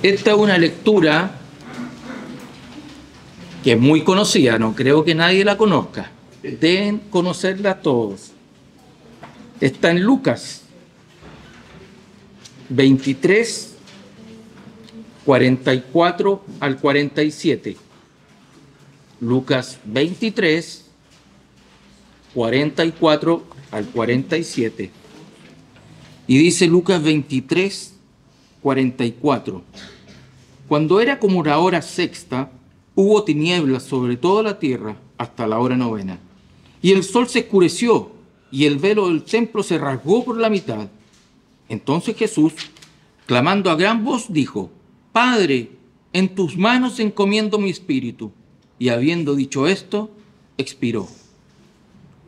Esta es una lectura que es muy conocida, no creo que nadie la conozca. Deben conocerla todos. Está en Lucas 23, 44 al 47. Lucas 23, 44 al 47. Y dice Lucas 23, 44. Cuando era como la hora sexta, hubo tinieblas sobre toda la tierra hasta la hora novena. Y el sol se oscureció y el velo del templo se rasgó por la mitad. Entonces Jesús, clamando a gran voz, dijo: Padre, en tus manos encomiendo mi espíritu. Y habiendo dicho esto, expiró.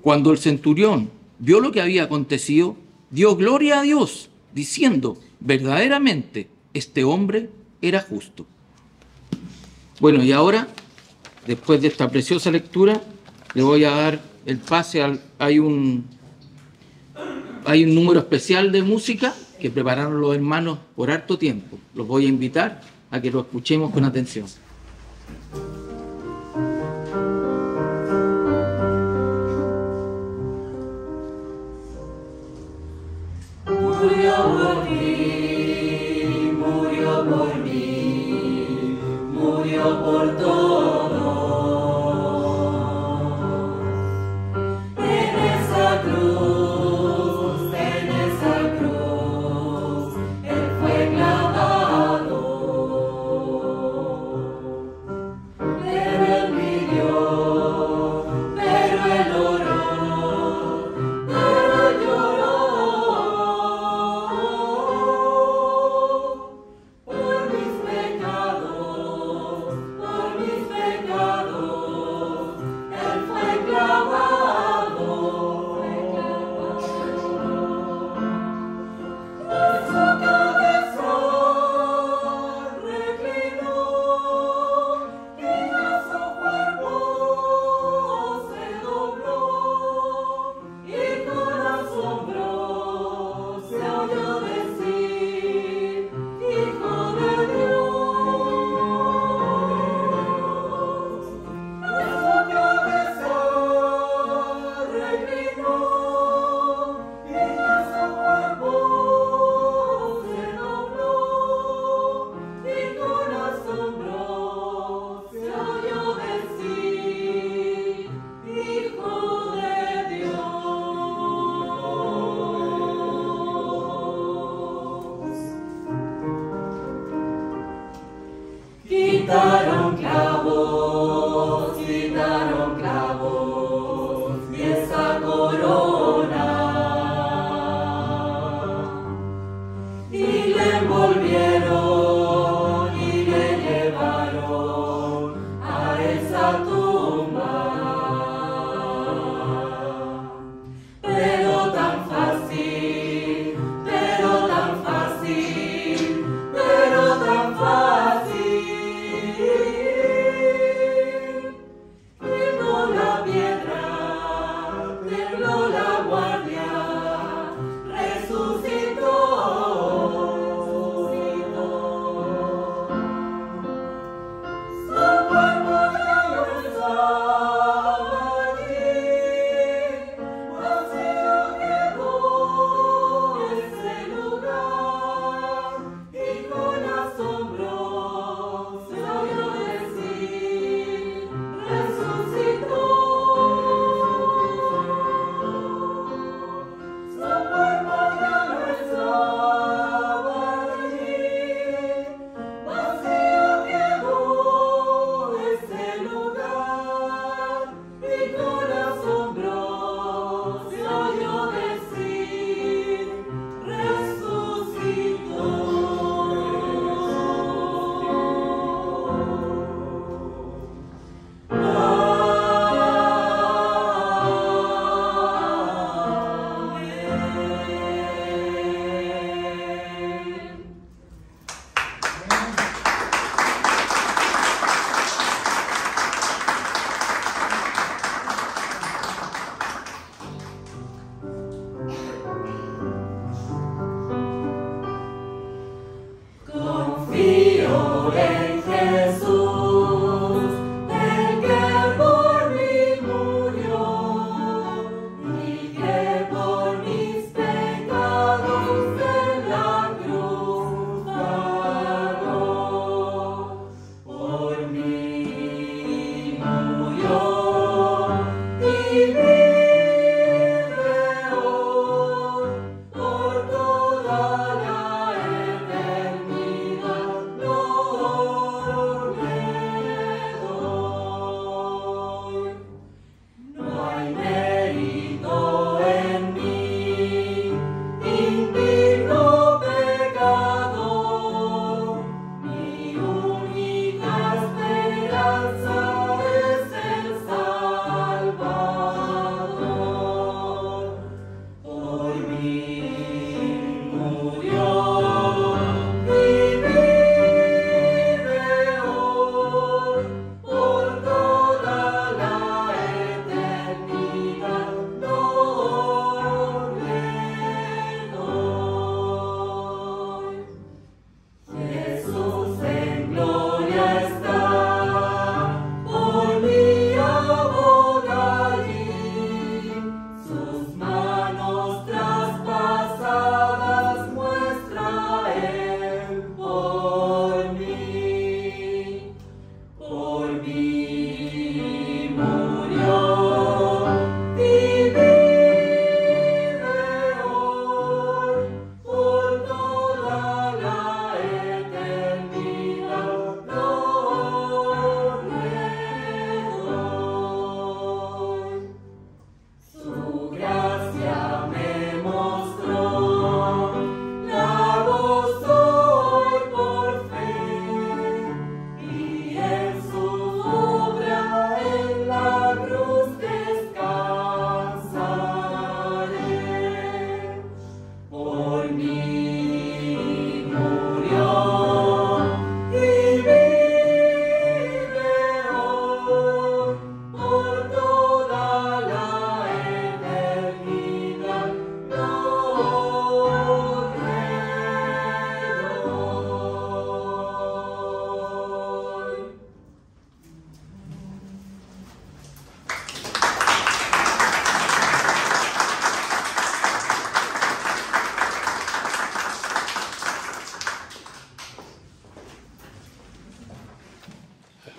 Cuando el centurión vio lo que había acontecido, dio gloria a Dios, diciendo: verdaderamente este hombre era justo. Bueno, y ahora, después de esta preciosa lectura, le voy a dar el pase al... Hay un número especial de música que prepararon los hermanos por harto tiempo. Los voy a invitar a que lo escuchemos con atención. Murió por todos. En esa cruz, Él fue clavado. Pero Él pidió, pero Él oró, pero lloró. Por mis pecados, Él fue clavado. En su cabeza reclinó y a su cuerpo se dobló. Y con asombro se oyó decir: Hijo de Dios. En su cabeza reclinó y a su cuerpo se dobló. Y con asombro se oyó decir: Hijo de Dios. Quitaron clavos y esa corona, y le envolvieron y le llevaron a esa tumba. Pero tan fácil, pero tan fácil, pero tan fácil.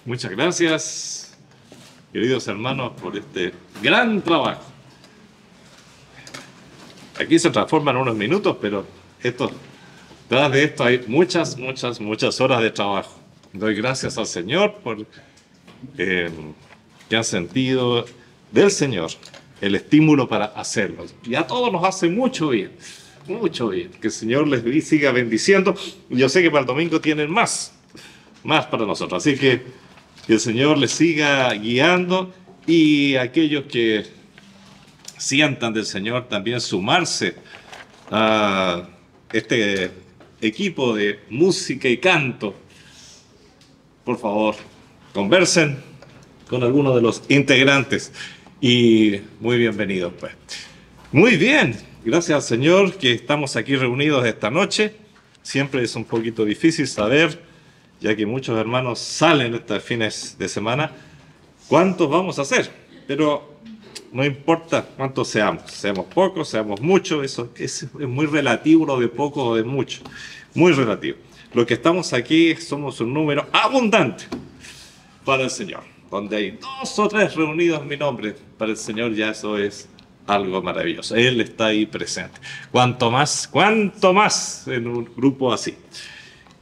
Muchas gracias, queridos hermanos, por este gran trabajo. Aquí se transforman unos minutos, pero detrás de esto hay muchas horas de trabajo. Doy gracias al Señor por que han sentido del Señor el estímulo para hacerlo. Y a todos nos hace mucho bien, mucho bien. Que el Señor les siga bendiciendo. Yo sé que para el domingo tienen más para nosotros. Así que el Señor les siga guiando, y aquellos que sientan del Señor también sumarse a este equipo de música y canto, por favor, conversen con alguno de los integrantes, y muy bienvenidos, pues. Muy bien, gracias al Señor que estamos aquí reunidos esta noche. Siempre es un poquito difícil saber, ya que muchos hermanos salen estos fines de semana, cuántos vamos a hacer, pero no importa cuántos seamos pocos, seamos muchos, eso es muy relativo, lo de poco o de mucho, muy relativo. Los que estamos aquí somos un número abundante para el Señor. Donde hay 2 o 3 reunidos en mi nombre, para el Señor ya eso es algo maravilloso. Él está ahí presente. Cuanto más en un grupo así.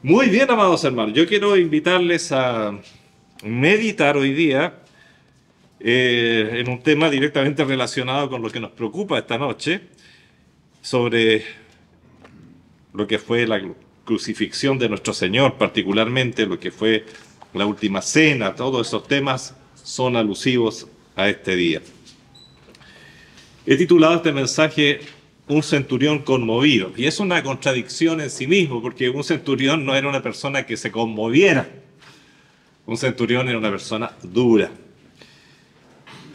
Muy bien, amados hermanos. Yo quiero invitarles a meditar hoy día en un tema directamente relacionado con lo que nos preocupa esta noche, sobre lo que fue la crucifixión de nuestro Señor, particularmente lo que fue la última cena. Todos esos temas son alusivos a este día. He titulado este mensaje Un centurión conmovido, y es una contradicción en sí mismo, porque un centurión no era una persona que se conmoviera. Un centurión era una persona dura.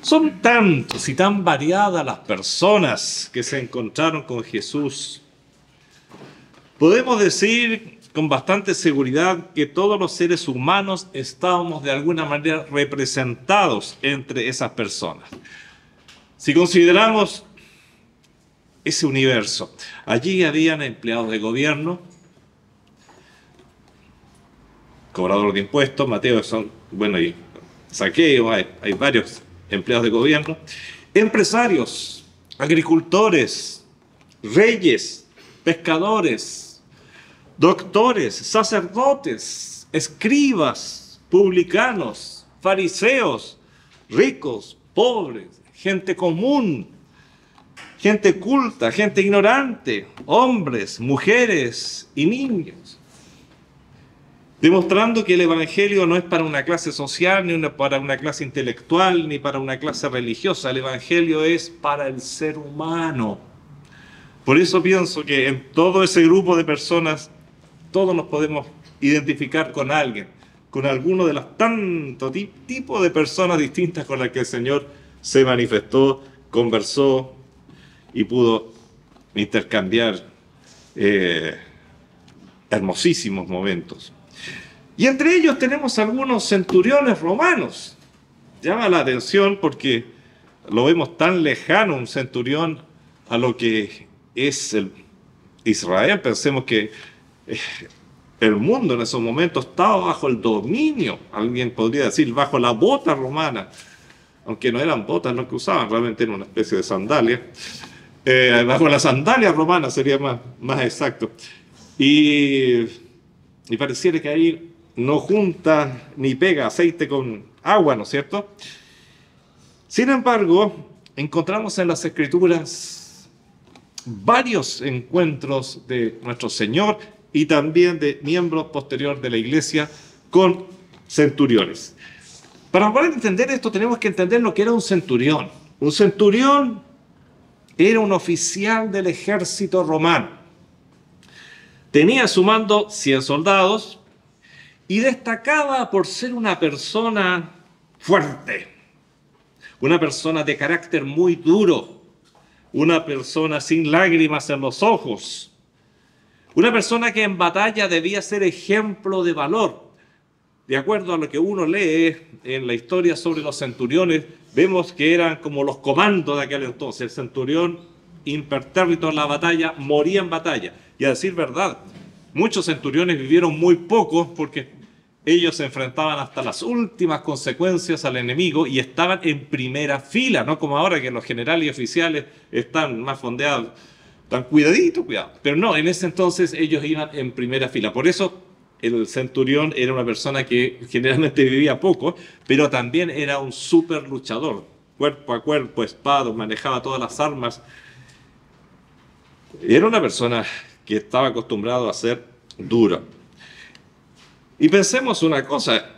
Son tantos y tan variadas las personas que se encontraron con Jesús. Podemos decir con bastante seguridad que todos los seres humanos estábamos de alguna manera representados entre esas personas. Si consideramos ese universo, allí habían empleados de gobierno, cobradores de impuestos, Mateo, y Saqueo, hay varios empleados de gobierno, empresarios, agricultores, reyes, pescadores, doctores, sacerdotes, escribas, publicanos, fariseos, ricos, pobres, gente común, gente culta, gente ignorante, hombres, mujeres y niños. Demostrando que el Evangelio no es para una clase social, ni para una clase intelectual, ni para una clase religiosa. El Evangelio es para el ser humano. Por eso pienso que en todo ese grupo de personas todos nos podemos identificar con alguien, con alguno de los tantos tipos de personas distintas con las que el Señor se manifestó, conversó y pudo intercambiar hermosísimos momentos. Y entre ellos tenemos algunos centuriones romanos. Llama la atención porque lo vemos tan lejano, un centurión, a lo que es Israel. Pensemos que el mundo en esos momentos estaba bajo el dominio, alguien podría decir, bajo la bota romana, aunque no eran botas lo que usaban, realmente era una especie de sandalia. Bajo la sandalia romana sería más exacto. Y pareciera que ahí no junta ni pega aceite con agua, ¿no es cierto? Sin embargo, encontramos en las Escrituras varios encuentros de nuestro Señor y también de miembros posteriores de la iglesia con centuriones. Para poder entender esto tenemos que entender lo que era un centurión. Un centurión era un oficial del ejército romano. Tenía a su mando 100 soldados y destacaba por ser una persona fuerte, una persona de carácter muy duro, una persona sin lágrimas en los ojos, una persona que en batalla debía ser ejemplo de valor. De acuerdo a lo que uno lee en la historia sobre los centuriones, vemos que eran como los comandos de aquel entonces. El centurión impertérrito en la batalla moría en batalla. Y a decir verdad, muchos centuriones vivieron muy poco porque ellos se enfrentaban hasta las últimas consecuencias al enemigo y estaban en primera fila, no como ahora que los generales y oficiales están más fondeados, están cuidaditos, cuidado. Pero no, en ese entonces ellos iban en primera fila. Por eso el centurión era una persona que generalmente vivía poco, pero también era un súper luchador, cuerpo a cuerpo, espadas, manejaba todas las armas. Era una persona que estaba acostumbrado a ser duro. Y pensemos una cosa,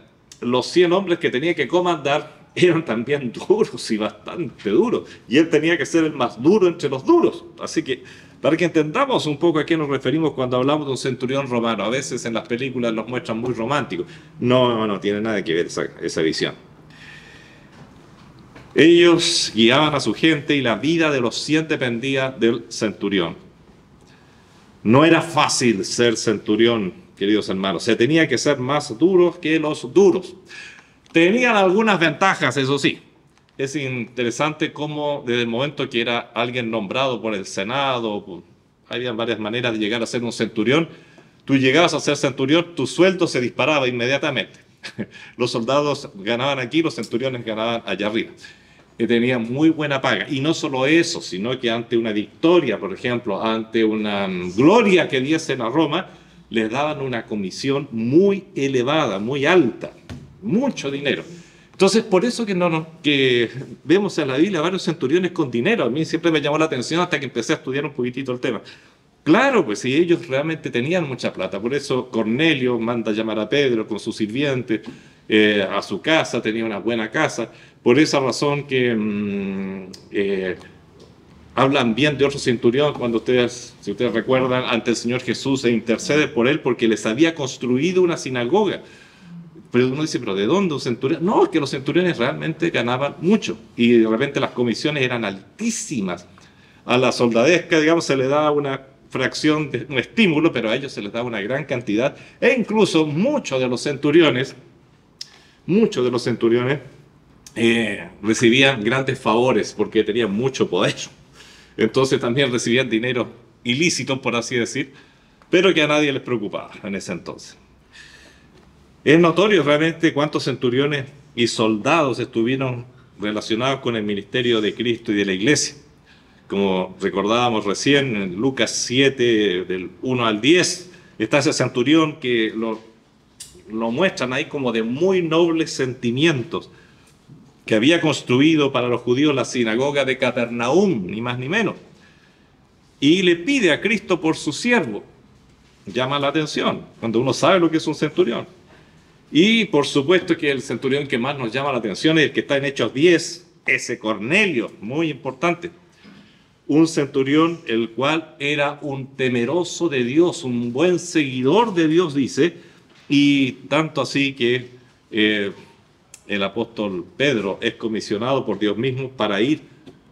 los 100 hombres que tenía que comandar eran también duros y bastante duros. Y él tenía que ser el más duro entre los duros. Así que, para que entendamos un poco a qué nos referimos cuando hablamos de un centurión romano, a veces en las películas los muestran muy románticos. No tiene nada que ver esa visión. Ellos guiaban a su gente y la vida de los 100 dependía del centurión. No era fácil ser centurión, queridos hermanos. Se tenía que ser más duros que los duros. Tenían algunas ventajas, eso sí. Es interesante cómo desde el momento que era alguien nombrado por el Senado, había varias maneras de llegar a ser un centurión. Tú llegabas a ser centurión, tu sueldo se disparaba inmediatamente. Los soldados ganaban aquí, los centuriones ganaban allá arriba. Tenía muy buena paga. Y no solo eso, sino que ante una victoria, por ejemplo, ante una gloria que diesen a Roma, les daban una comisión muy elevada, muy alta, mucho dinero. Entonces, por eso que vemos en la Biblia varios centuriones con dinero. A mí siempre me llamó la atención hasta que empecé a estudiar un poquitito el tema. Claro, pues si ellos realmente tenían mucha plata, por eso Cornelio manda a llamar a Pedro con su sirviente a su casa, tenía una buena casa. Por esa razón que hablan bien de otro centurión cuando si ustedes recuerdan, ante el Señor Jesús se intercede por él porque les había construido una sinagoga. Pero uno dice, ¿pero de dónde un centurión? No, es que los centuriones realmente ganaban mucho y de repente las comisiones eran altísimas. A la soldadesca, digamos, se le da una fracción de un estímulo, pero a ellos se les da una gran cantidad. E incluso muchos de los centuriones recibían grandes favores porque tenían mucho poder. Entonces también recibían dinero ilícito, por así decir, pero que a nadie les preocupaba en ese entonces. Es notorio realmente cuántos centuriones y soldados estuvieron relacionados con el ministerio de Cristo y de la iglesia. Como recordábamos recién, en Lucas 7, del 1 al 10, está ese centurión que lo muestran ahí como de muy nobles sentimientos, que había construido para los judíos la sinagoga de Capernaum, ni más ni menos. Y le pide a Cristo por su siervo. Llama la atención cuando uno sabe lo que es un centurión. Y por supuesto que el centurión que más nos llama la atención es el que está en Hechos 10, ese Cornelio, muy importante. Un centurión el cual era un temeroso de Dios, un buen seguidor de Dios, dice, y tanto así que el apóstol Pedro es comisionado por Dios mismo para ir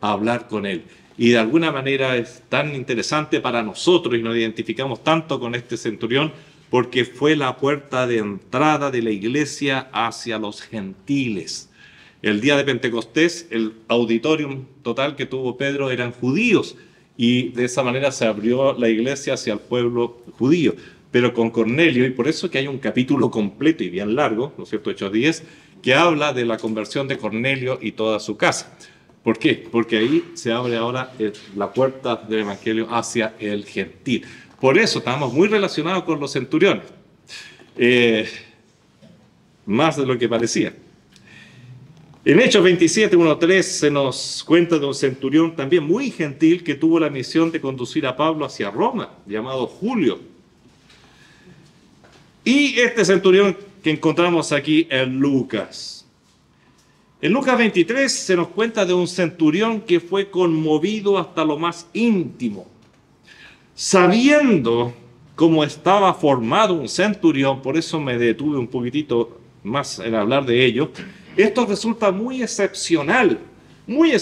a hablar con él. Y de alguna manera es tan interesante para nosotros y nos identificamos tanto con este centurión porque fue la puerta de entrada de la iglesia hacia los gentiles. El día de Pentecostés, el auditorium total que tuvo Pedro eran judíos y de esa manera se abrió la iglesia hacia el pueblo judío. Pero con Cornelio, y por eso que hay un capítulo completo y bien largo, ¿no es cierto?, Hechos 10, que habla de la conversión de Cornelio y toda su casa. ¿Por qué? Porque ahí se abre ahora la puerta del evangelio hacia el gentil. Por eso estamos muy relacionados con los centuriones, más de lo que parecía. En Hechos 27, 1-3 se nos cuenta de un centurión también muy gentil que tuvo la misión de conducir a Pablo hacia Roma, llamado Julio. Y este centurión que encontramos aquí en Lucas. En Lucas 23 se nos cuenta de un centurión que fue conmovido hasta lo más íntimo. Sabiendo cómo estaba formado un centurión, por eso me detuve un poquitito más en hablar de ello, esto resulta muy excepcional, muy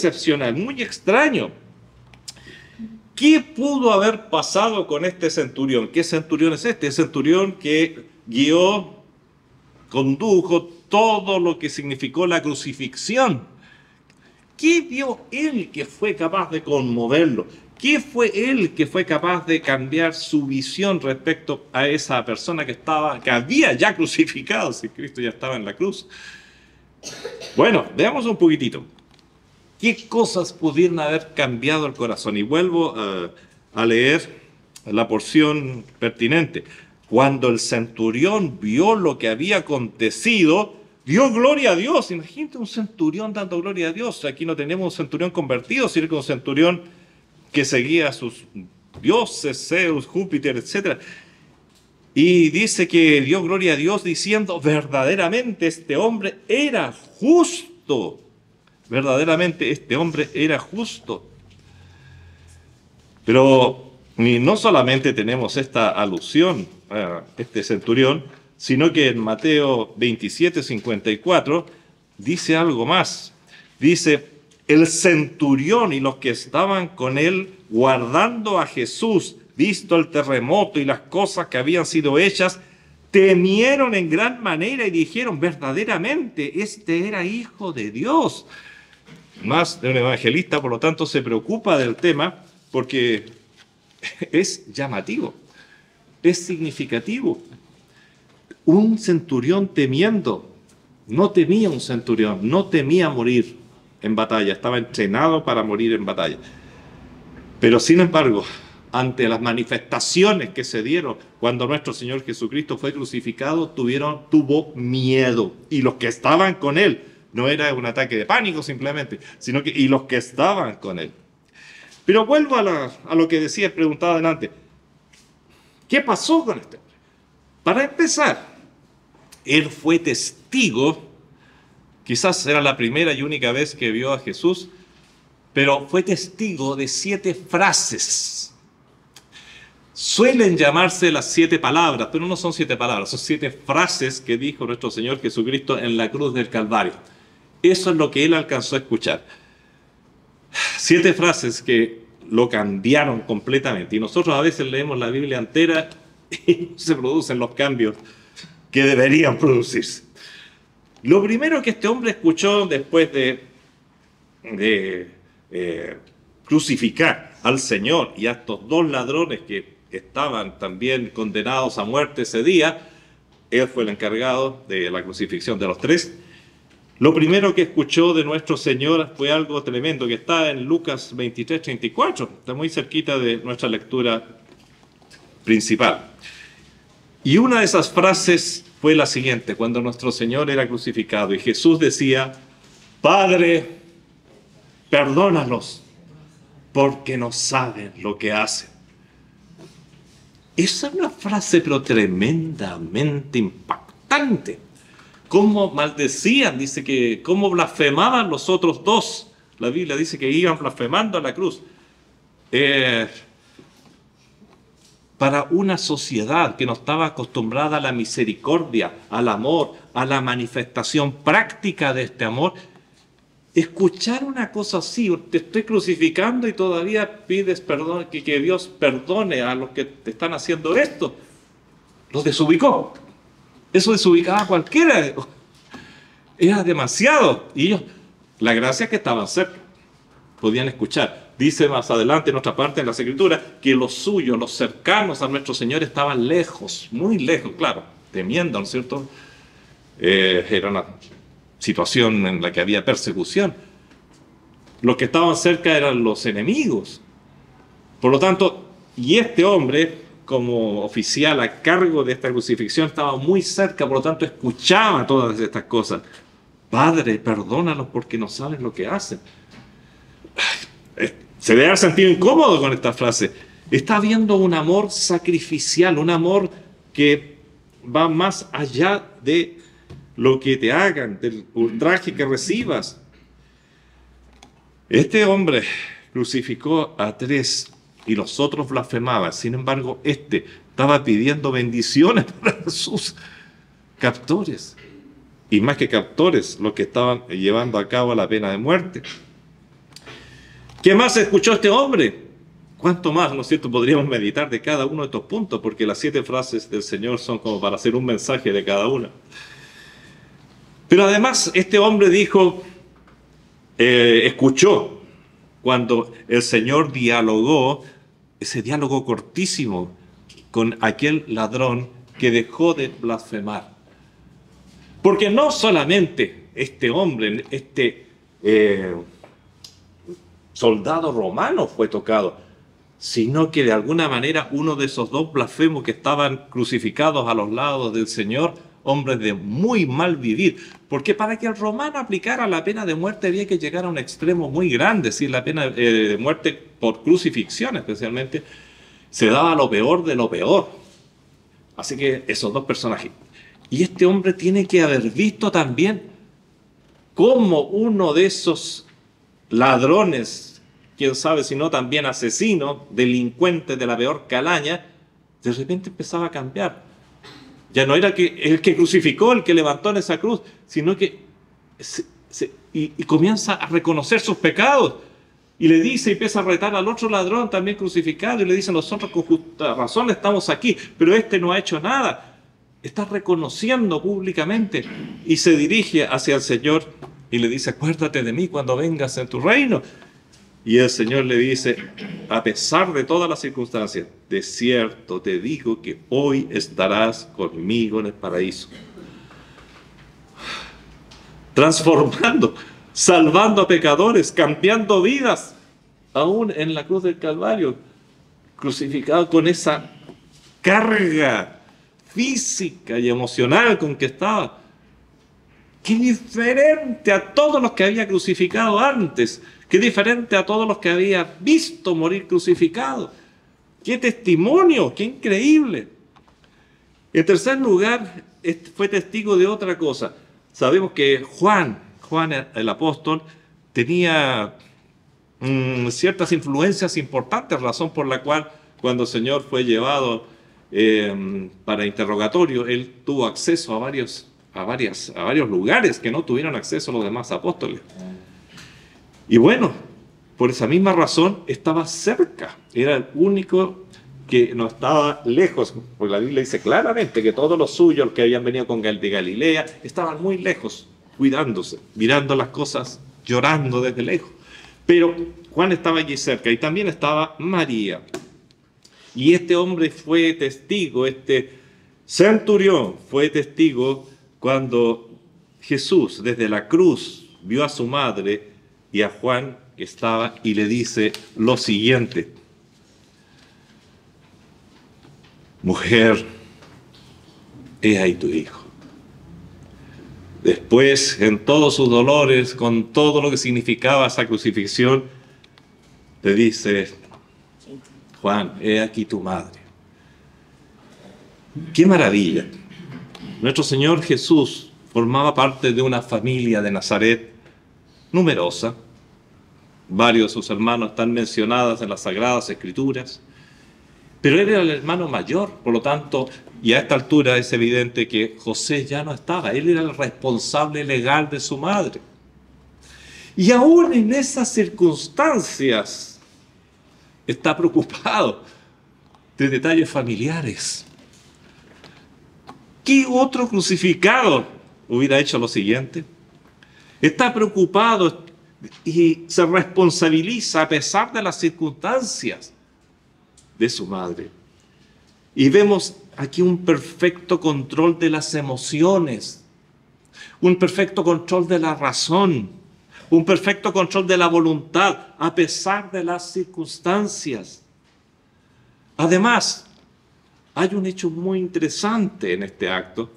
extraño. ¿Qué pudo haber pasado con este centurión? ¿Qué centurión es este? El centurión que guió, condujo todo lo que significó la crucifixión. ¿Qué vio él que fue capaz de conmoverlo? ¿Qué fue él que fue capaz de cambiar su visión respecto a esa persona que había ya crucificado, si Cristo ya estaba en la cruz? Bueno, veamos un poquitito. ¿Qué cosas pudieron haber cambiado el corazón? Y vuelvo a leer la porción pertinente. Cuando el centurión vio lo que había acontecido, dio gloria a Dios. Imagínate un centurión dando gloria a Dios. Aquí no tenemos un centurión convertido, sino que un centurión que seguía a sus dioses, Zeus, Júpiter, etc. Y dice que dio gloria a Dios diciendo, verdaderamente este hombre era justo. Verdaderamente este hombre era justo. Pero no solamente tenemos esta alusión a este centurión, sino que en Mateo 27:54 dice algo más. Dice, el centurión y los que estaban con él guardando a Jesús, visto el terremoto y las cosas que habían sido hechas, temieron en gran manera y dijeron, verdaderamente, este era hijo de Dios. Más de un evangelista, por lo tanto, se preocupa del tema porque es llamativo, es significativo. Un centurión temiendo, no temía un centurión, no temía morir en batalla, estaba entrenado para morir en batalla. Pero sin embargo, ante las manifestaciones que se dieron cuando nuestro Señor Jesucristo fue crucificado, tuvo miedo. Y los que estaban con él, no era un ataque de pánico simplemente, sino que y los que estaban con él. Pero vuelvo a lo que decía, preguntaba adelante. ¿Qué pasó con este hombre? Para empezar, él fue testigo. Quizás era la primera y única vez que vio a Jesús, pero fue testigo de 7 frases. Suelen llamarse las 7 palabras, pero no son 7 palabras, son 7 frases que dijo nuestro Señor Jesucristo en la cruz del Calvario. Eso es lo que él alcanzó a escuchar. 7 frases que lo cambiaron completamente. Y nosotros a veces leemos la Biblia entera y no se producen los cambios que deberían producirse. Lo primero que este hombre escuchó después de crucificar al Señor y a estos 2 ladrones que estaban también condenados a muerte ese día, él fue el encargado de la crucifixión de los 3. Lo primero que escuchó de nuestro Señor fue algo tremendo, que está en Lucas 23:34, está muy cerquita de nuestra lectura principal. Y una de esas frases fue la siguiente, cuando nuestro Señor era crucificado y Jesús decía, Padre, perdónalos, porque no saben lo que hacen. Esa es una frase pero tremendamente impactante. Cómo maldecían, dice que, cómo blasfemaban los otros 2. La Biblia dice que iban blasfemando a la cruz. Para una sociedad que no estaba acostumbrada a la misericordia, al amor, a la manifestación práctica de este amor, escuchar una cosa así, te estoy crucificando y todavía pides perdón, que Dios perdone a los que te están haciendo esto, los desubicó. Eso desubicaba a cualquiera. Era demasiado. Y ellos, la gracia es que estaban cerca, podían escuchar. Dice más adelante en otra parte de las Escrituras que los suyos, los cercanos a nuestro Señor estaban lejos, muy lejos, claro, temiendo, ¿no es cierto? Era una situación en la que había persecución. Los que estaban cerca eran los enemigos. Por lo tanto, y este hombre, como oficial a cargo de esta crucifixión, estaba muy cerca, por lo tanto escuchaba todas estas cosas. Padre, perdónalos porque no saben lo que hacen. Se debe haber sentido incómodo con esta frase. Está habiendo un amor sacrificial, un amor que va más allá de lo que te hagan, del ultraje que recibas. Este hombre crucificó a 3 y los otros blasfemaban. Sin embargo, este estaba pidiendo bendiciones para sus captores. Y más que captores, los que estaban llevando a cabo la pena de muerte. ¿Qué más escuchó este hombre? ¿Cuánto más, no es cierto, podríamos meditar de cada uno de estos puntos? Porque las 7 frases del Señor son como para hacer un mensaje de cada una. Pero además, este hombre dijo, escuchó cuando el Señor dialogó, ese diálogo cortísimo, con aquel ladrón que dejó de blasfemar. Porque no solamente este hombre, este soldado romano fue tocado, sino que de alguna manera uno de esos dos blasfemos que estaban crucificados a los lados del Señor, hombres de muy mal vivir, porque para que el romano aplicara la pena de muerte había que llegar a un extremo muy grande, si la pena de muerte por crucifixión especialmente, se daba lo peor de lo peor. Así que esos dos personajes. Y este hombre tiene que haber visto también cómo uno de esos ladrones, quién sabe si no también asesino, delincuente de la peor calaña, de repente empezaba a cambiar. Ya no era el que crucificó, el que levantó en esa cruz, sino que y comienza a reconocer sus pecados. Y le dice, y empieza a retar al otro ladrón también crucificado, y le dice, nosotros con justa razón estamos aquí, pero este no ha hecho nada. Está reconociendo públicamente y se dirige hacia el Señor y le dice, acuérdate de mí cuando vengas en tu reino. Y el Señor le dice, a pesar de todas las circunstancias, de cierto te digo que hoy estarás conmigo en el paraíso. Transformando, salvando a pecadores, cambiando vidas, aún en la cruz del Calvario, crucificado con esa carga física y emocional con que estaba. Qué diferente a todos los que había crucificado antes. Qué diferente a todos los que había visto morir crucificado. Qué testimonio, qué increíble. En tercer lugar, fue testigo de otra cosa. Sabemos que Juan el apóstol, tenía ciertas influencias importantes, razón por la cual cuando el Señor fue llevado para interrogatorio, él tuvo acceso a varios lugares que no tuvieron acceso los demás apóstoles. Y bueno, por esa misma razón estaba cerca, era el único que no estaba lejos, porque la Biblia dice claramente que todos los suyos que habían venido de Galilea estaban muy lejos, cuidándose, mirando las cosas, llorando desde lejos. Pero Juan estaba allí cerca y también estaba María. Y este hombre fue testigo, este centurión fue testigo cuando Jesús desde la cruz vio a su madre y a Juan que estaba y le dice lo siguiente: mujer, he ahí tu hijo. Después, en todos sus dolores, con todo lo que significaba esa crucifixión, le dice: Juan, he aquí tu madre. ¡Qué maravilla! Nuestro Señor Jesús formaba parte de una familia de Nazaret numerosa. Varios de sus hermanos están mencionados en las Sagradas Escrituras. Pero él era el hermano mayor, por lo tanto, y a esta altura es evidente que José ya no estaba. Él era el responsable legal de su madre. Y aún en esas circunstancias está preocupado de detalles familiares. ¿Qué otro crucificado hubiera hecho lo siguiente? Está preocupado y se responsabiliza a pesar de las circunstancias de su madre. Y vemos aquí un perfecto control de las emociones, un perfecto control de la razón, un perfecto control de la voluntad, a pesar de las circunstancias. Además, hay un hecho muy interesante en este acto.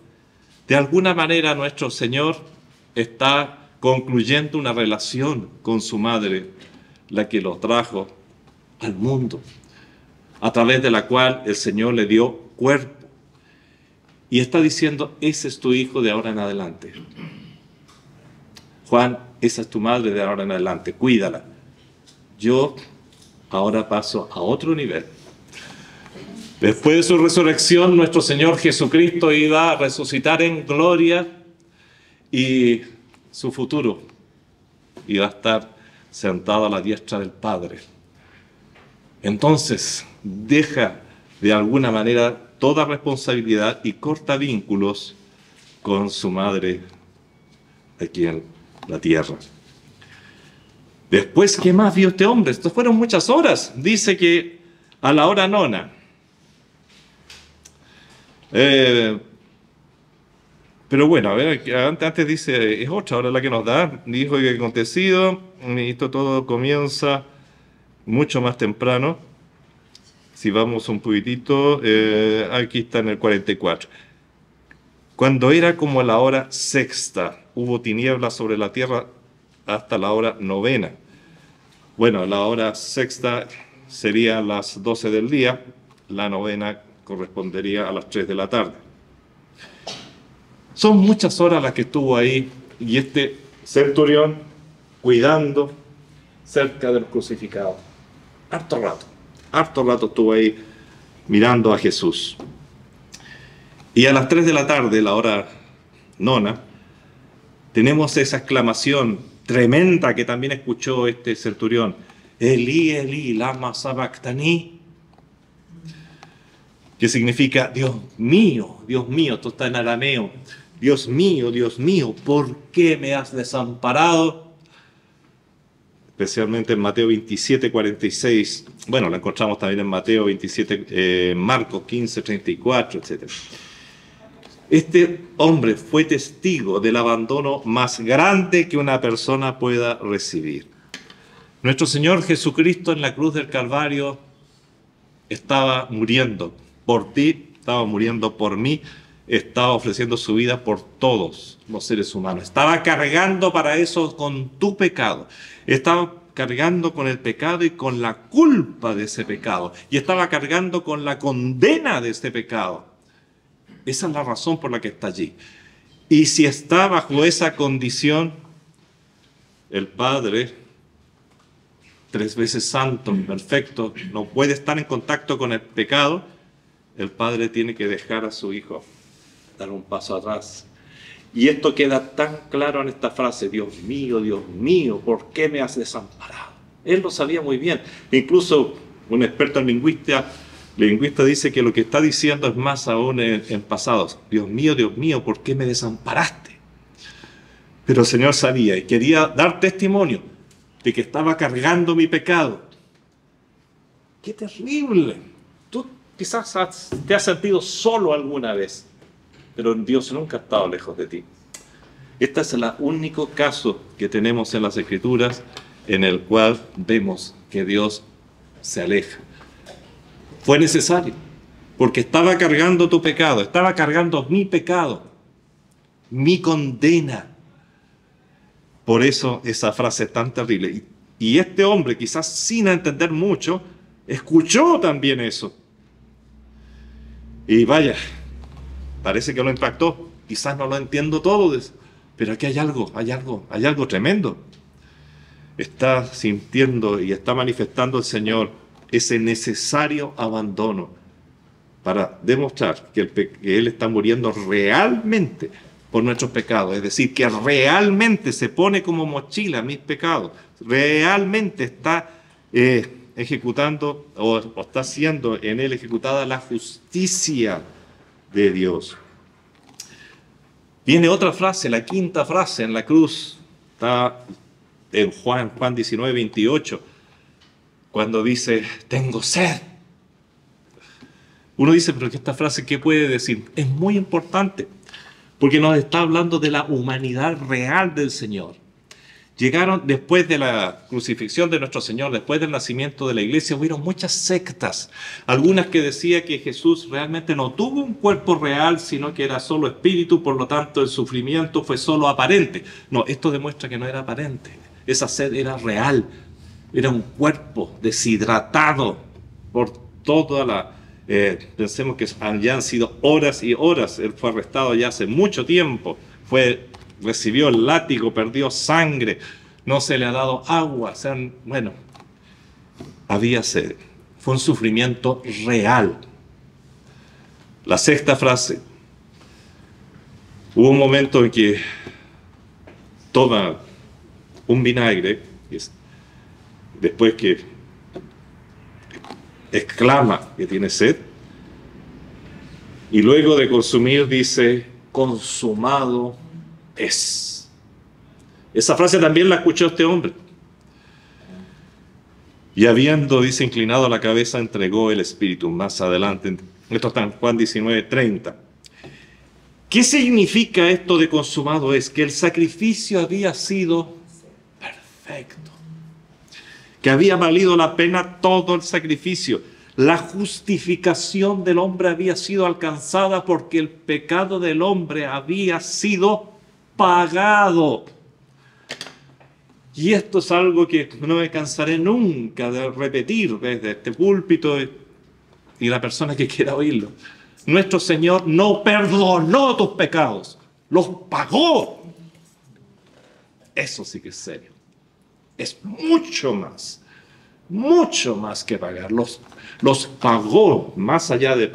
De alguna manera nuestro Señor está concluyendo una relación con su madre, la que lo trajo al mundo, a través de la cual el Señor le dio cuerpo. Y está diciendo: ese es tu hijo de ahora en adelante. Juan, esa es tu madre de ahora en adelante, cuídala. Yo ahora paso a otro nivel. Después de su resurrección, nuestro Señor Jesucristo iba a resucitar en gloria y su futuro iba a estar sentado a la diestra del Padre. Entonces, deja de alguna manera toda responsabilidad y corta vínculos con su madre aquí en la tierra. Después, ¿qué más vio este hombre? Estas fueron muchas horas. Dice que a la hora nona. Pero bueno, a ver, antes dice, es otra hora la que nos da. Dijo que acontecido, esto todo comienza mucho más temprano. Si vamos un poquitito, aquí está en el 44. Cuando era como la hora sexta, hubo tinieblas sobre la tierra hasta la hora novena. Bueno, la hora sexta sería las 12 del día, la novena correspondería a las 3 de la tarde. Son muchas horas las que estuvo ahí y este centurión cuidando cerca de los crucificados. Harto rato estuvo ahí mirando a Jesús. Y a las 3 de la tarde, la hora nona, tenemos esa exclamación tremenda que también escuchó este centurión. Elí, Elí, lama sabactani. Que significa, Dios mío, esto está en arameo. Dios mío, ¿por qué me has desamparado? Especialmente en Mateo 27, 46. Bueno, lo encontramos también en Mateo 27, Marcos 15, 34, etc. Este hombre fue testigo del abandono más grande que una persona pueda recibir. Nuestro Señor Jesucristo en la cruz del Calvario estaba muriendo por ti, estaba muriendo por mí, estaba ofreciendo su vida por todos los seres humanos. Estaba cargando para eso con tu pecado. Estaba cargando con el pecado y con la culpa de ese pecado. Y estaba cargando con la condena de ese pecado. Esa es la razón por la que está allí. Y si está bajo esa condición, el Padre, 3 veces santo, perfecto, no puede estar en contacto con el pecado, el Padre tiene que dejar a su Hijo dar un paso atrás. Y esto queda tan claro en esta frase, Dios mío, ¿por qué me has desamparado? Él lo sabía muy bien. Incluso un experto en lingüista dice que lo que está diciendo es más aún en pasados. Dios mío, ¿por qué me desamparaste? Pero el Señor sabía y quería dar testimonio de que estaba cargando mi pecado. ¡Qué terrible! Tú quizás te has sentido solo alguna vez, pero Dios nunca ha estado lejos de ti. Este es el único caso que tenemos en las Escrituras en el cual vemos que Dios se aleja. Fue necesario, porque estaba cargando tu pecado, estaba cargando mi pecado, mi condena. Por eso esa frase es tan terrible. Y este hombre, quizás sin entender mucho, escuchó también eso. Y vaya, parece que lo impactó. Quizás no lo entiendo todo, pero aquí hay algo tremendo. Está sintiendo y está manifestando el Señor ese necesario abandono para demostrar que Él está muriendo realmente por nuestros pecados. Es decir, que realmente se pone como mochila mis pecados. Realmente está ejecutando o está siendo en Él ejecutada la justicia de Dios. Viene otra frase, la quinta frase en la cruz. Está en Juan 19, 28. Cuando dice, tengo sed. Uno dice, pero esta frase, ¿qué puede decir? Es muy importante, porque nos está hablando de la humanidad real del Señor. Llegaron, después de la crucifixión de nuestro Señor, después del nacimiento de la iglesia, hubieron muchas sectas. Algunas que decían que Jesús realmente no tuvo un cuerpo real, sino que era solo espíritu, por lo tanto el sufrimiento fue solo aparente. No, esto demuestra que no era aparente. Esa sed era real. Era un cuerpo deshidratado por toda la... pensemos que ya han sido horas y horas. Él fue arrestado ya hace mucho tiempo. Recibió el látigo, perdió sangre, no se le ha dado agua. Bueno, había sed. Fue un sufrimiento real. La sexta frase. Hubo un momento en que toma un vinagre, después que exclama que tiene sed, y luego de consumir dice, consumado es. Esa frase también la escuchó este hombre. Y habiendo, dice, inclinado la cabeza, entregó el espíritu. Más adelante, esto está en Juan 19:30. ¿Qué significa esto de consumado? Es que el sacrificio había sido perfecto, que había valido la pena todo el sacrificio. La justificación del hombre había sido alcanzada porque el pecado del hombre había sido pagado. Y esto es algo que no me cansaré nunca de repetir desde este púlpito y la persona que quiera oírlo. Nuestro Señor no perdonó tus pecados, los pagó. Eso sí que es serio. Es mucho más que pagar. Los pagó más allá de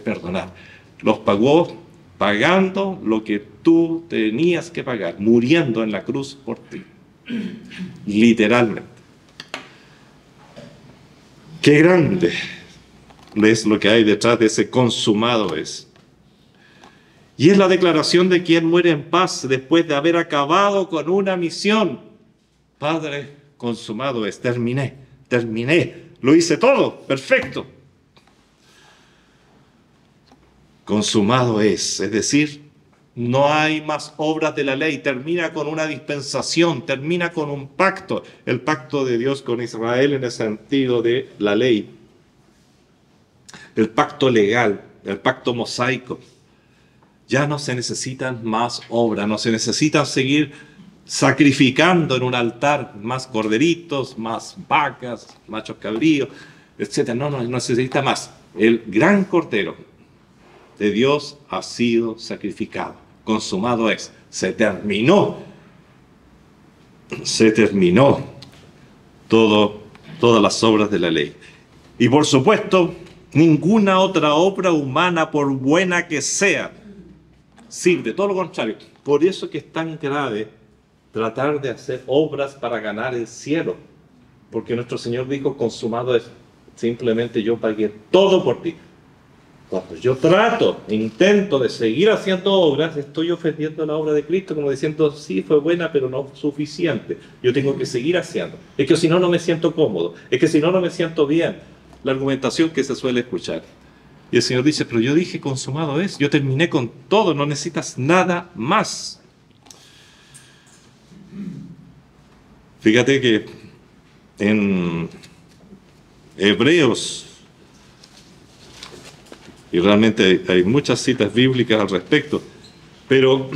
perdonar. Los pagó pagando lo que tú tenías que pagar, muriendo en la cruz por ti. Literalmente. Qué grande es lo que hay detrás de ese consumado es. Y es la declaración de quien muere en paz después de haber acabado con una misión. Padre, consumado es. Terminé. Lo hice todo. Perfecto. Consumado es decir, no hay más obras de la ley. Termina con una dispensación, termina con un pacto. El pacto de Dios con Israel en el sentido de la ley. El pacto legal, el pacto mosaico. Ya no se necesitan más obras, no se necesitan seguir sacrificando en un altar más corderitos, más vacas, machos cabríos, etc. No necesita más. El gran cordero de Dios ha sido sacrificado. Consumado es. Se terminó todas las obras de la ley. Y por supuesto, ninguna otra obra humana, por buena que sea, sirve. Todo lo contrario. Por eso que es tan grave tratar de hacer obras para ganar el cielo. Porque nuestro Señor dijo, consumado es. Simplemente yo pagué todo por ti. Cuando yo intento de seguir haciendo obras, estoy ofendiendo la obra de Cristo, como diciendo, sí, fue buena, pero no suficiente. Yo tengo que seguir haciendo. Es que si no, no me siento cómodo. Es que si no, no me siento bien. La argumentación que se suele escuchar. Y el Señor dice, pero yo dije, consumado es. Yo terminé con todo, no necesitas nada más. Fíjate que en Hebreos, y realmente hay muchas citas bíblicas al respecto, pero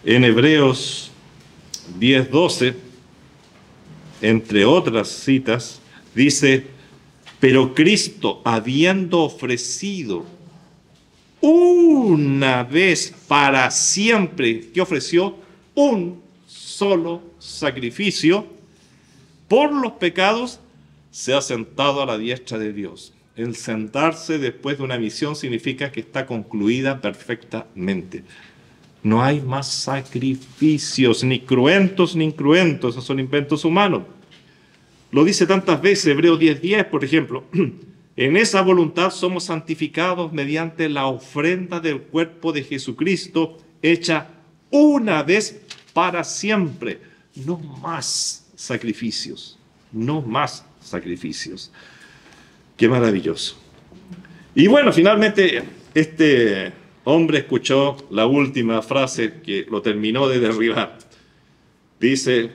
en Hebreos 10:12, entre otras citas, dice, pero Cristo, habiendo ofrecido una vez para siempre, ¿qué ofreció? Un solo sacrificio por los pecados, se ha sentado a la diestra de Dios. El sentarse después de una misión significa que está concluida perfectamente. No hay más sacrificios, ni cruentos ni incruentos, esos son inventos humanos. Lo dice tantas veces, Hebreos 10:10, por ejemplo. En esa voluntad somos santificados mediante la ofrenda del cuerpo de Jesucristo, hecha una vez para siempre. No más sacrificios, no más sacrificios. Qué maravilloso. Y bueno, finalmente este hombre escuchó la última frase que lo terminó de derribar. Dice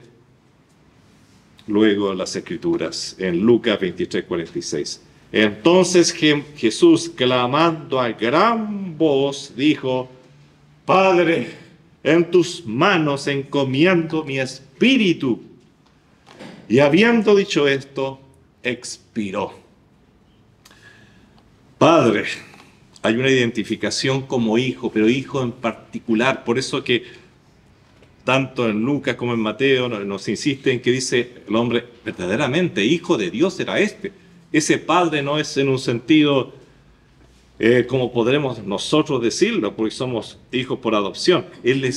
luego en las Escrituras, en Lucas 23:46. Entonces Jesús, clamando a gran voz, dijo, Padre, en tus manos encomiendo mi espíritu. Y habiendo dicho esto, expiró. Padre, hay una identificación como hijo, pero hijo en particular. Por eso que tanto en Lucas como en Mateo nos insiste en que dice el hombre, verdaderamente hijo de Dios era este. Ese padre no es en un sentido como podremos nosotros decirlo, porque somos hijos por adopción. Él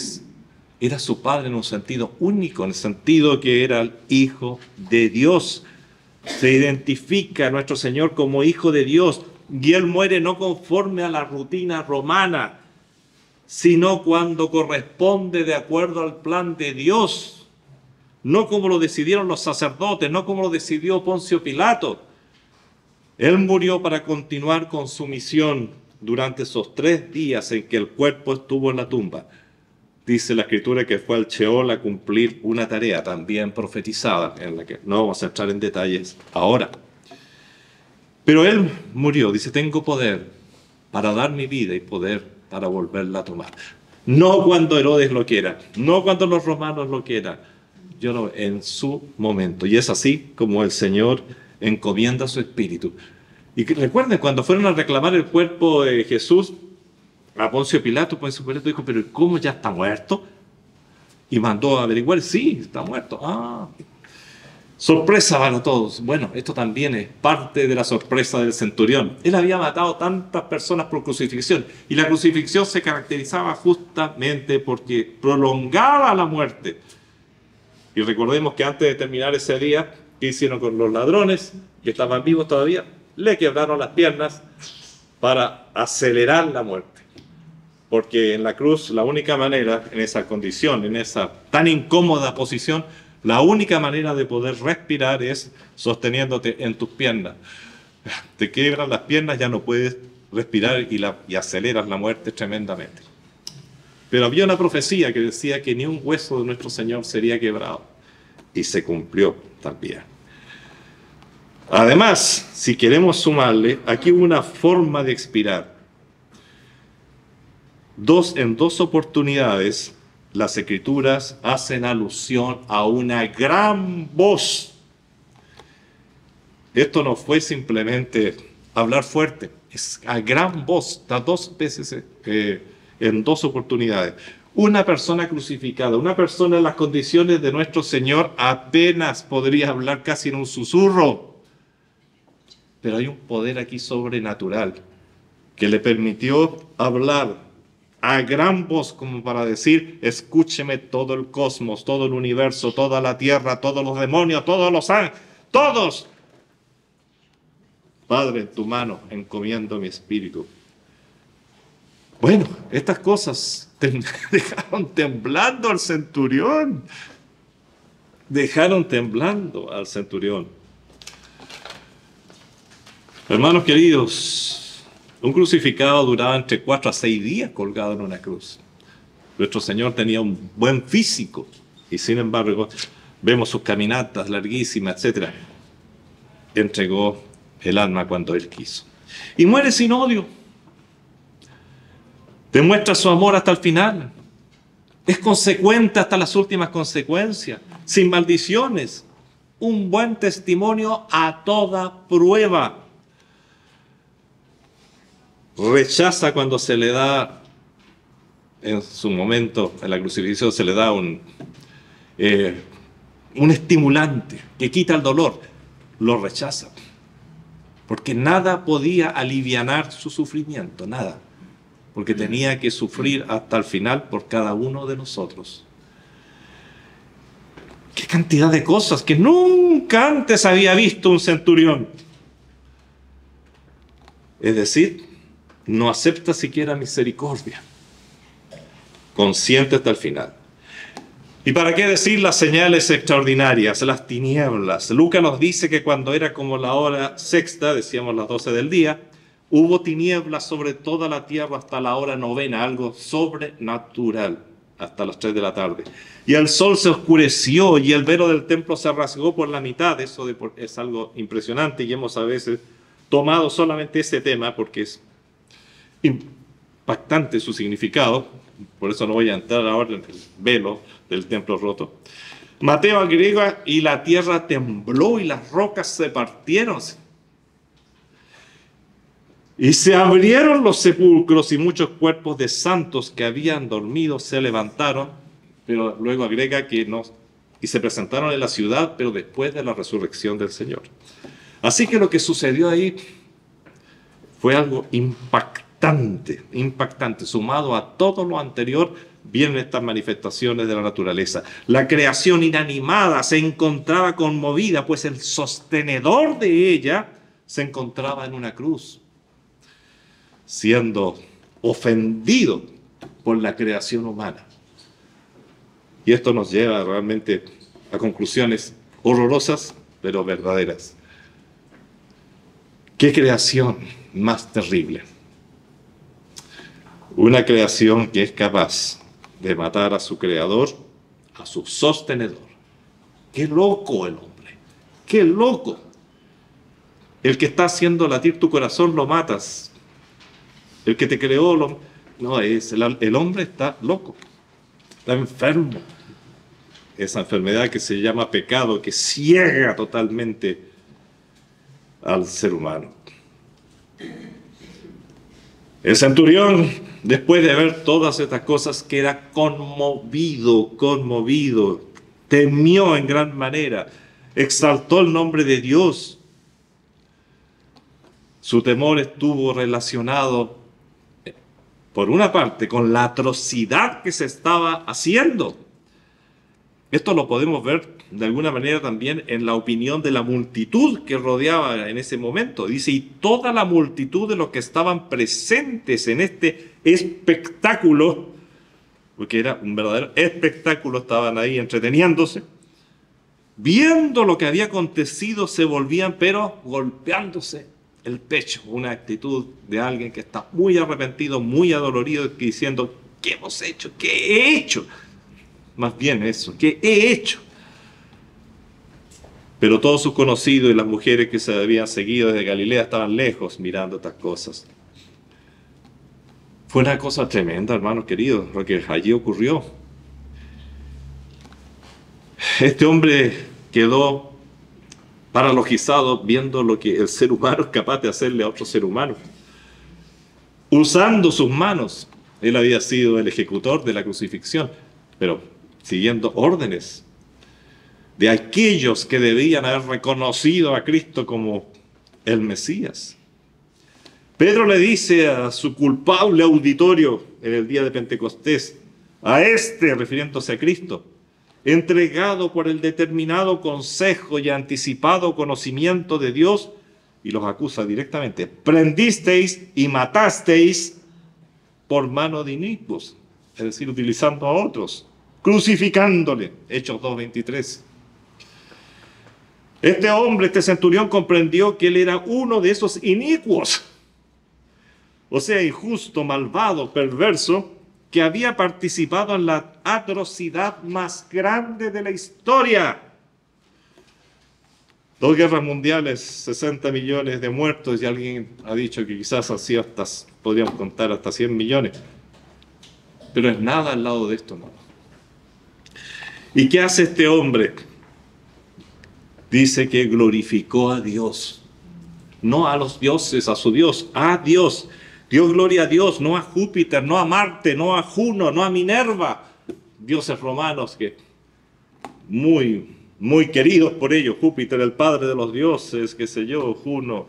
era su padre en un sentido único, en el sentido que era el hijo de Dios. Se identifica a nuestro Señor como hijo de Dios. Y Él muere no conforme a la rutina romana, sino cuando corresponde de acuerdo al plan de Dios. no como lo decidieron los sacerdotes, no como lo decidió Poncio Pilato. Él murió para continuar con su misión durante esos 3 días en que el cuerpo estuvo en la tumba. Dice la Escritura que fue al Sheol a cumplir una tarea también profetizada, en la que no vamos a entrar en detalles ahora. Pero él murió, dice, tengo poder para dar mi vida y poder para volverla a tomar. No cuando Herodes lo quiera, no cuando los romanos lo quieran, yo no, en su momento. Y es así como el Señor encomienda su espíritu. Y recuerden, cuando fueron a reclamar el cuerpo de Jesús a Poncio Pilato dijo, pero ¿cómo ya está muerto? Y mandó a averiguar, sí, está muerto. Ah, sorpresa para todos. Bueno, esto también es parte de la sorpresa del centurión. Él había matado tantas personas por crucifixión, y la crucifixión se caracterizaba justamente porque prolongaba la muerte. Y recordemos que antes de terminar ese día, ¿qué hicieron con los ladrones que estaban vivos todavía? Le quebraron las piernas para acelerar la muerte. Porque en la cruz, la única manera, en esa condición, en esa tan incómoda posición, la única manera de poder respirar es sosteniéndote en tus piernas. Te quiebran las piernas, ya no puedes respirar y aceleras la muerte tremendamente. Pero había una profecía que decía que ni un hueso de nuestro Señor sería quebrado. Y se cumplió también. Además, si queremos sumarle, aquí hubo una forma de expirar. En dos oportunidades, las Escrituras hacen alusión a una gran voz. Esto no fue simplemente hablar fuerte, es a gran voz, las 2 veces en 2 oportunidades. Una persona crucificada, una persona en las condiciones de nuestro Señor apenas podría hablar casi en un susurro. Pero hay un poder aquí sobrenatural que le permitió hablar a gran voz, como para decir, escúcheme todo el cosmos, todo el universo, toda la tierra, todos los demonios, todos los ángeles, todos. Padre, en tu mano encomiendo mi espíritu. Bueno, estas cosas dejaron temblando al centurión. Dejaron temblando al centurión. Hermanos queridos, un crucificado duraba entre 4 a 6 días colgado en una cruz. Nuestro Señor tenía un buen físico y sin embargo vemos sus caminatas larguísimas, etc. Entregó el alma cuando Él quiso. Y muere sin odio. Demuestra su amor hasta el final. Es consecuente hasta las últimas consecuencias, sin maldiciones. Un buen testimonio a toda prueba. Rechaza cuando se le da, en su momento, en la crucifixión, se le da un estimulante que quita el dolor. Lo rechaza. Porque nada podía alivianar su sufrimiento, nada. Porque tenía que sufrir hasta el final por cada uno de nosotros. ¡Qué cantidad de cosas que nunca antes había visto un centurión! Es decir, no acepta siquiera misericordia. Consciente hasta el final. ¿Y para qué decir las señales extraordinarias, las tinieblas? Lucas nos dice que cuando era como la hora sexta, decíamos las 12 del día, hubo tinieblas sobre toda la tierra hasta la hora novena, algo sobrenatural, hasta las 3 de la tarde. Y el sol se oscureció y el velo del templo se rasgó por la mitad. Eso es algo impresionante y hemos a veces tomado solamente ese tema porque es impactante su significado. Por eso no voy a entrar ahora en el velo del templo roto. Mateo agrega, y la tierra tembló y las rocas se partieron. Y se abrieron los sepulcros y muchos cuerpos de santos que habían dormido se levantaron, pero luego agrega que no, y se presentaron en la ciudad, pero después de la resurrección del Señor. Así que lo que sucedió ahí fue algo impactante, sumado a todo lo anterior, vienen estas manifestaciones de la naturaleza. La creación inanimada se encontraba conmovida, pues el sostenedor de ella se encontraba en una cruz, siendo ofendido por la creación humana. Y esto nos lleva realmente a conclusiones horrorosas, pero verdaderas. ¿Qué creación más terrible? Una creación que es capaz de matar a su creador, a su sostenedor. ¡Qué loco el hombre! ¡Qué loco! El que está haciendo latir tu corazón lo matas. El que te creó lo... No, el hombre está loco. Está enfermo. Esa enfermedad que se llama pecado, que ciega totalmente al ser humano. El centurión, después de ver todas estas cosas, queda conmovido, temió en gran manera, exaltó el nombre de Dios. Su temor estuvo relacionado, por una parte, con la atrocidad que se estaba haciendo. Esto lo podemos ver de alguna manera también en la opinión de la multitud que rodeaba en ese momento. Dice, y toda la multitud de los que estaban presentes en este espectáculo, porque era un verdadero espectáculo, estaban ahí entreteniéndose, viendo lo que había acontecido, se volvían, pero golpeándose el pecho. Una actitud de alguien que está muy arrepentido, muy adolorido, diciendo, ¿qué hemos hecho? ¿Qué he hecho? Más bien eso, ¿qué he hecho? Pero todos sus conocidos y las mujeres que se habían seguido desde Galilea estaban lejos mirando estas cosas. Fue una cosa tremenda, hermanos queridos, lo que allí ocurrió. Este hombre quedó paralogizado viendo lo que el ser humano es capaz de hacerle a otro ser humano. Usando sus manos, él había sido el ejecutor de la crucifixión, pero siguiendo órdenes de aquellos que debían haber reconocido a Cristo como el Mesías. Pedro le dice a su culpable auditorio en el día de Pentecostés, a este, refiriéndose a Cristo, entregado por el determinado consejo y anticipado conocimiento de Dios, y los acusa directamente, prendisteis y matasteis por mano de inicuos, es decir, utilizando a otros, crucificándole, Hechos 2:23. Este hombre, este centurión, comprendió que él era uno de esos inicuos, o sea, injusto, malvado, perverso, que había participado en la atrocidad más grande de la historia. 2 guerras mundiales, 60 millones de muertos, y alguien ha dicho que quizás así podríamos contar hasta 100 millones. Pero es nada al lado de esto, ¿no? ¿Y qué hace este hombre? Dice que glorificó a Dios. No a los dioses, a su Dios, a Dios. Dio gloria a Dios, no a Júpiter, no a Marte, no a Juno, no a Minerva. Dioses romanos que muy queridos por ellos. Júpiter, el padre de los dioses, qué sé yo, Juno,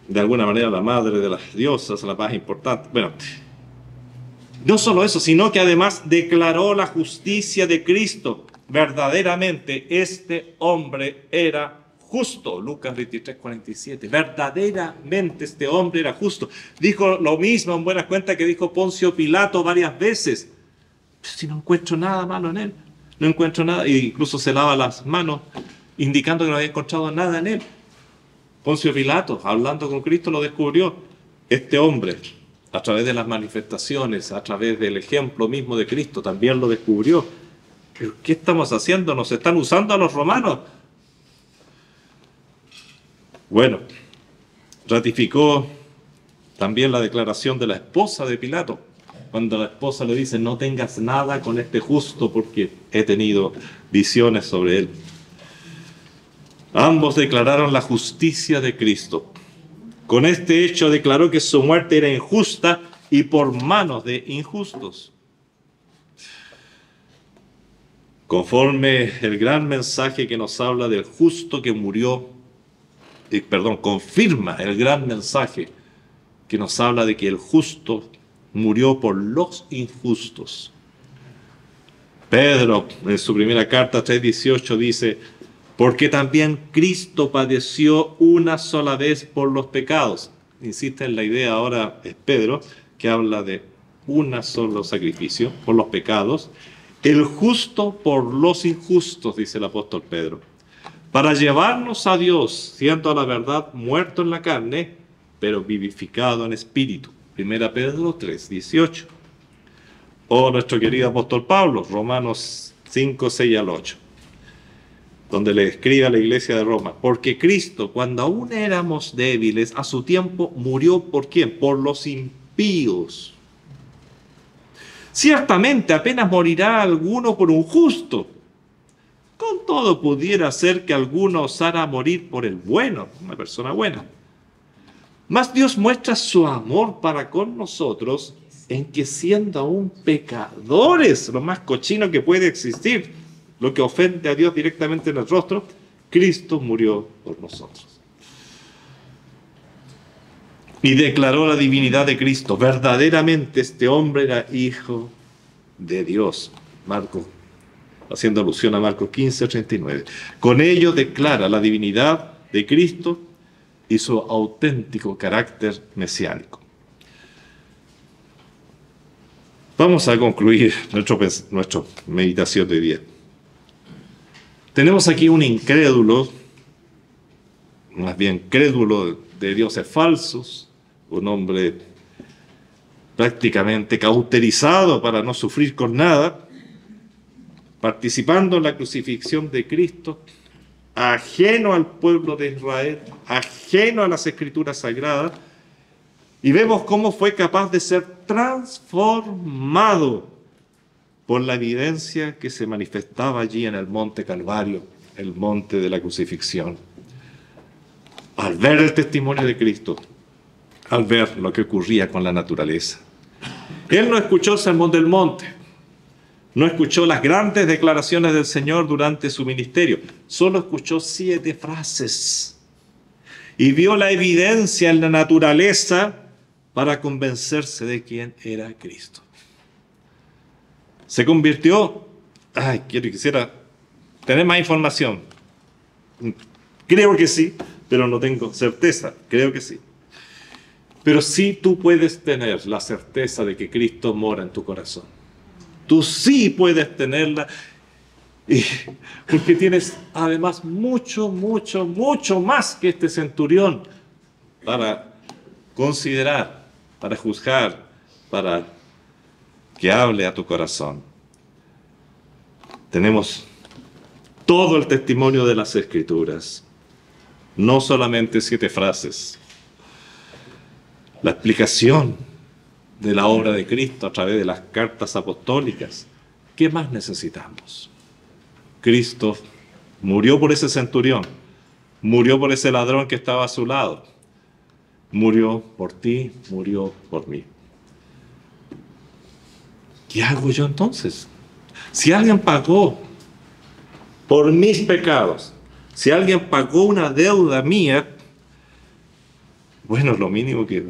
de alguna manera la madre de las diosas, la más importante. Bueno, no solo eso, sino que además declaró la justicia de Cristo. Verdaderamente este hombre era justo. Lucas 23:47. Verdaderamente este hombre era justo. Dijo lo mismo en buena cuenta que dijo Poncio Pilato varias veces. Pero si no encuentro nada malo en él. No encuentro nada. E incluso se lava las manos indicando que no había encontrado nada en él. Poncio Pilato, hablando con Cristo, lo descubrió. Este hombre, a través de las manifestaciones, a través del ejemplo mismo de Cristo, también lo descubrió. ¿Pero qué estamos haciendo? ¿Nos están usando a los romanos? Bueno, ratificó también la declaración de la esposa de Pilato, cuando la esposa le dice, no tengas nada con este justo porque he tenido visiones sobre él. Ambos declararon la justicia de Cristo. Con este hecho declaró que su muerte era injusta y por manos de injustos. Conforme el gran mensaje que nos habla del justo que murió, confirma el gran mensaje que nos habla de que el justo murió por los injustos. Pedro, en su primera carta 3:18, dice, porque también Cristo padeció una sola vez por los pecados. Insiste en la idea ahora, es Pedro, que habla de un solo sacrificio por los pecados, el justo por los injustos, dice el apóstol Pedro, para llevarnos a Dios, siendo a la verdad muerto en la carne, pero vivificado en espíritu. 1 Pedro 3, 18. O nuestro querido apóstol Pablo, Romanos 5, 6 al 8, donde le escribe a la iglesia de Roma: porque Cristo, cuando aún éramos débiles, a su tiempo murió ¿por quién? Por los impíos. Ciertamente apenas morirá alguno por un justo. Con todo pudiera ser que alguno osara morir por el bueno, una persona buena. Mas Dios muestra su amor para con nosotros en que, siendo aún pecadores, lo más cochino que puede existir, lo que ofende a Dios directamente en el rostro, Cristo murió por nosotros. Y declaró la divinidad de Cristo. Verdaderamente este hombre era hijo de Dios. Marcos, haciendo alusión a Marcos 15, 39. Con ello declara la divinidad de Cristo y su auténtico carácter mesiánico. Vamos a concluir nuestra meditación de hoy día. Tenemos aquí un incrédulo, más bien crédulo de dioses falsos, un hombre prácticamente cauterizado para no sufrir con nada, participando en la crucifixión de Cristo, ajeno al pueblo de Israel, ajeno a las Escrituras Sagradas, y vemos cómo fue capaz de ser transformado por la evidencia que se manifestaba allí en el monte Calvario, el monte de la crucifixión. Al ver el testimonio de Cristo, al ver lo que ocurría con la naturaleza. Él no escuchó el sermón del monte, no escuchó las grandes declaraciones del Señor durante su ministerio, solo escuchó 7 frases y vio la evidencia en la naturaleza para convencerse de quién era Cristo. Se convirtió, quisiera tener más información. Creo que sí, pero no tengo certeza, creo que sí. Pero sí tú puedes tener la certeza de que Cristo mora en tu corazón. Tú sí puedes tenerla, porque tienes además mucho más que este centurión para considerar, para juzgar, para que hable a tu corazón. Tenemos todo el testimonio de las Escrituras, no solamente 7 frases. La explicación de la obra de Cristo a través de las cartas apostólicas. ¿Qué más necesitamos? Cristo murió por ese centurión, murió por ese ladrón que estaba a su lado, murió por ti, murió por mí. ¿Qué hago yo entonces? Si alguien pagó por mis pecados, si alguien pagó una deuda mía, bueno, lo mínimo que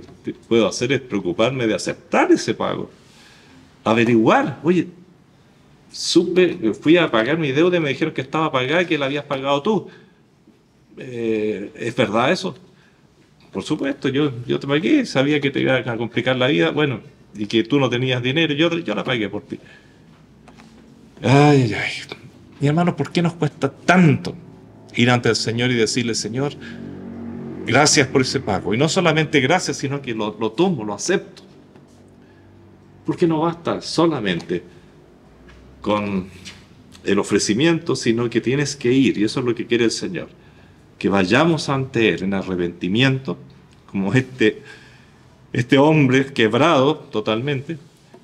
puedo hacer es preocuparme de aceptar ese pago. Averiguar, oye, fui a pagar mi deuda y me dijeron que estaba pagada y que la habías pagado tú. ¿Es verdad eso? Por supuesto, yo te pagué, sabía que te iba a complicar la vida, bueno, y que tú no tenías dinero, yo la pagué por ti. Ay. Mi hermano, ¿por qué nos cuesta tanto ir ante el Señor y decirle: Señor, gracias por ese pago? Y no solamente gracias, sino que lo tomo, lo acepto. Porque no basta solamente con el ofrecimiento, sino que tienes que ir, y eso es lo que quiere el Señor. Que vayamos ante Él en arrepentimiento, como este hombre quebrado totalmente,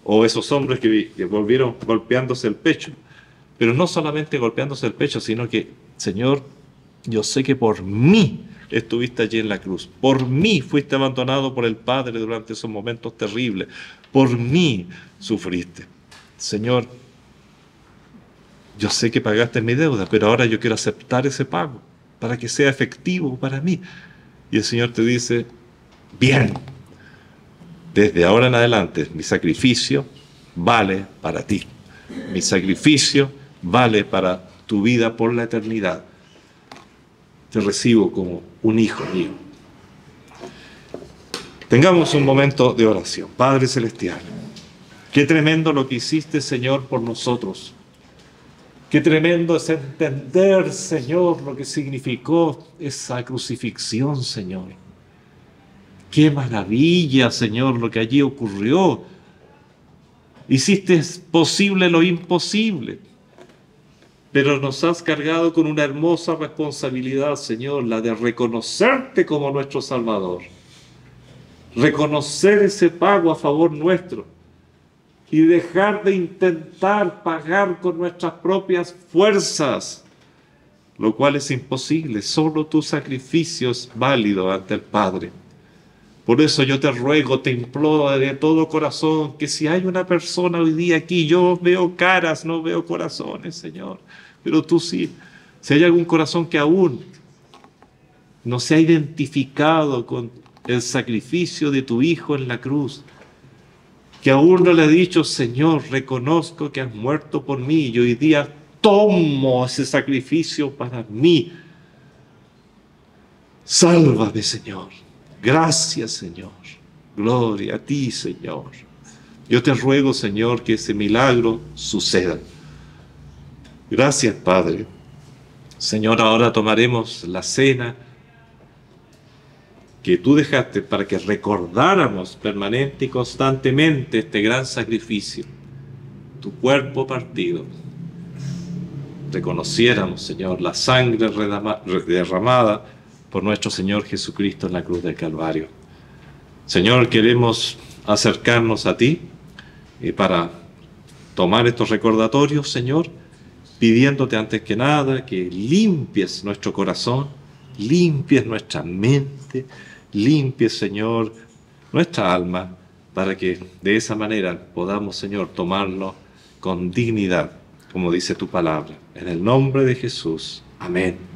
o esos hombres que volvieron golpeándose el pecho, pero no solamente golpeándose el pecho, sino que: Señor, yo sé que por mí estuviste allí en la cruz, por mí fuiste abandonado por el Padre durante esos momentos terribles, por mí sufriste. Señor, yo sé que pagaste mi deuda, pero ahora yo quiero aceptar ese pago para que sea efectivo para mí. Y el Señor te dice: bien, desde ahora en adelante mi sacrificio vale para ti, mi sacrificio vale para tu vida por la eternidad. Te recibo como un hijo mío. Tengamos un momento de oración. Padre Celestial, qué tremendo lo que hiciste, Señor, por nosotros. Qué tremendo es entender, Señor, lo que significó esa crucifixión, Señor. Qué maravilla, Señor, lo que allí ocurrió. Hiciste posible lo imposible. Pero nos has cargado con una hermosa responsabilidad, Señor, la de reconocerte como nuestro Salvador. Reconocer ese pago a favor nuestro y dejar de intentar pagar con nuestras propias fuerzas, lo cual es imposible. Solo tu sacrificio es válido ante el Padre. Por eso yo te ruego, te imploro de todo corazón, que si hay una persona hoy día aquí, yo veo caras, no veo corazones, Señor, pero tú sí. Si hay algún corazón que aún no se ha identificado con el sacrificio de tu Hijo en la cruz, que aún no le ha dicho, Señor, reconozco que has muerto por mí y hoy día tomo ese sacrificio para mí. Sálvame, Señor. Gracias, Señor. Gloria a ti, Señor. Yo te ruego, Señor, que ese milagro suceda. Gracias, Padre. Señor, ahora tomaremos la cena que tú dejaste para que recordáramos permanente y constantemente este gran sacrificio, tu cuerpo partido. Reconociéramos, Señor, la sangre derramada por nuestro Señor Jesucristo en la cruz del Calvario. Señor, queremos acercarnos a ti para tomar estos recordatorios, Señor, pidiéndote antes que nada que limpies nuestro corazón, limpies nuestra mente, limpies, Señor, nuestra alma, para que de esa manera podamos, Señor, tomarlo con dignidad, como dice tu palabra. En el nombre de Jesús. Amén.